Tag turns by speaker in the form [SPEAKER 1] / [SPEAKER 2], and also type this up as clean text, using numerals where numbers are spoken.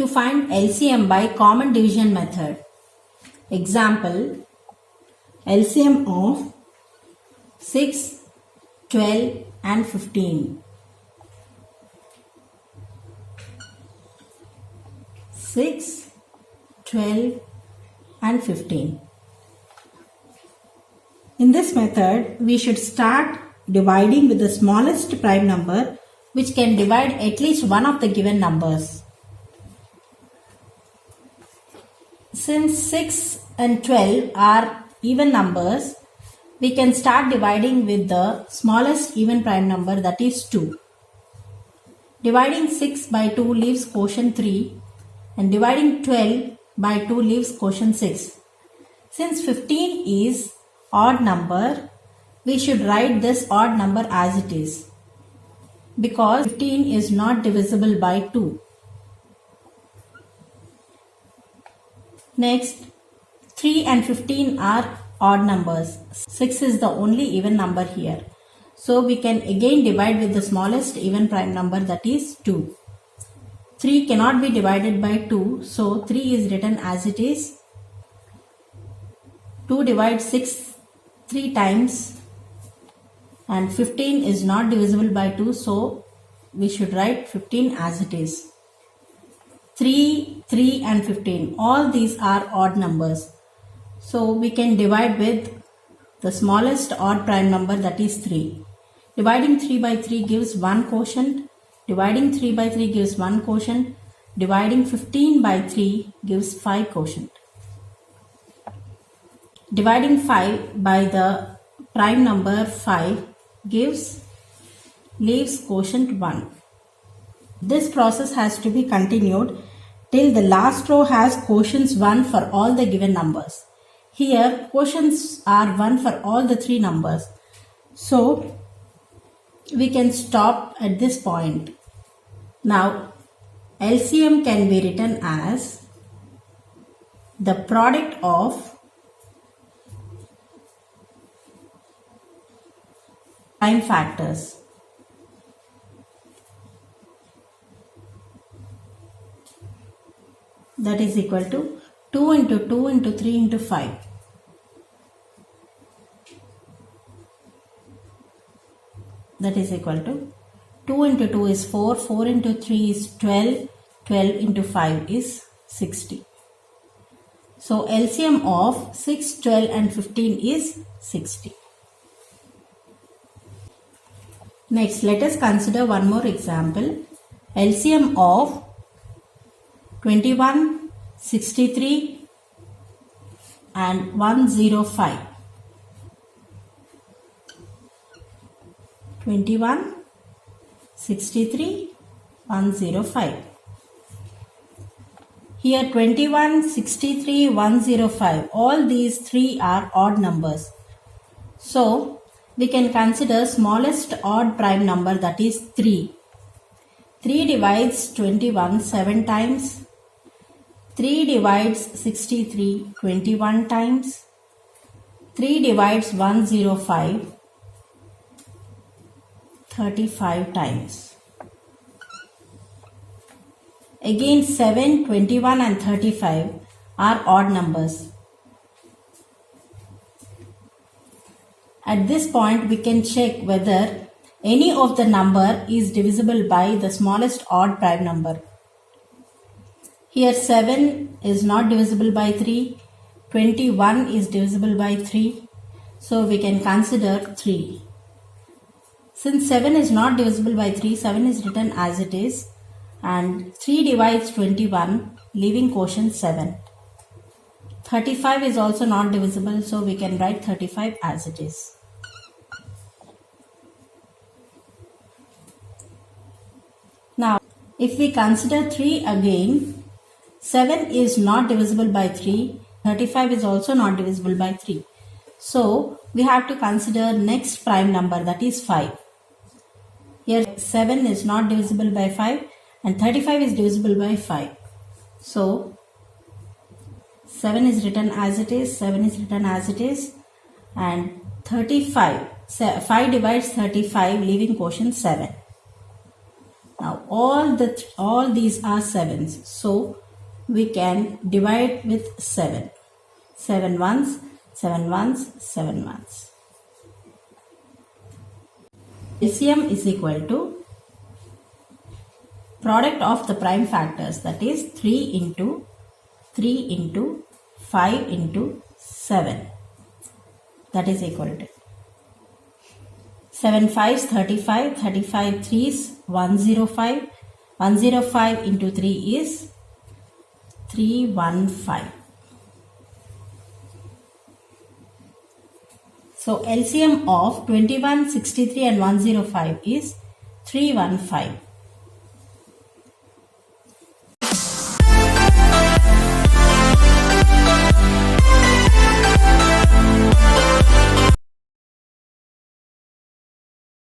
[SPEAKER 1] to find LCM by common division method. Example, LCM of 6, 12 and 15. 6, 12 and 15. In this method, we should start dividing with the smallest prime number which can divide at least one of the given numbers. Since 6 and 12 are even numbers, we can start dividing with the smallest even prime number, that is 2. Dividing 6 by 2 leaves quotient 3 and dividing 12 by 2 leaves quotient 6. Since 15 is odd number, we should write this odd number as it is because 15 is not divisible by 2. Next, 3 and 15 are odd numbers. 6 is the only even number here. So we can again divide with the smallest even prime number, that is 2. 3 cannot be divided by 2, so 3 is written as it is. 2 divides 6 3 times and 15 is not divisible by 2, so we should write 15 as it is. 3, 3 and 15, all these are odd numbers. So we can divide with the smallest odd prime number, that is 3. Dividing 3 by 3 gives 1 quotient. Dividing 3 by 3 gives 1 quotient. Dividing 15 by 3 gives 5 quotient. Dividing 5 by the prime number 5 leaves quotient 1. This process has to be continued till the last row has quotients 1 for all the given numbers. Here quotients are 1 for all the 3 numbers. So we can stop at this point. Now LCM can be written as the product of prime factors. That is equal to 2 into 2 into 3 into 5. That is equal to 2 into 2 is 4, 4 into 3 is 12, 12 into 5 is 60. So LCM of 6, 12 and 15 is 60. Next, let us consider one more example. LCM of 21, 63 and 105. 21, 63, 105. Here 21, 63, 105, all these three are odd numbers. So we can consider smallest odd prime number, that is 3. 3 divides 21 7 times. 3 divides 63 21 times. 3 divides 105 35 times. Again 7, 21 and 35 are odd numbers. At this point we can check whether any of the number is divisible by the smallest odd prime number. Here 7 is not divisible by 3, 21 is divisible by 3, so we can consider 3. Since 7 is not divisible by 3, 7 is written as it is, and 3 divides 21 leaving quotient 7. 35 is also not divisible, so we can write 35 as it is. Now if we consider 3 again, 7 is not divisible by 3, 35 is also not divisible by 3. So we have to consider next prime number, that is 5. Here 7 is not divisible by 5 and 35 is divisible by 5. So 7 is written as it is, 7 is written as it is, and 35, 5 divides 35 leaving quotient 7. Now all these are 7s. So we can divide with 7. 7 ones, 7 ones, 7 ones. LCM is equal to product of the prime factors, that is 3 into 5 into 7, that is equal to 7 5s 35, 35 3s 105, 105 into 3 is 315. So LCM of 21, 63 and 105 is 315.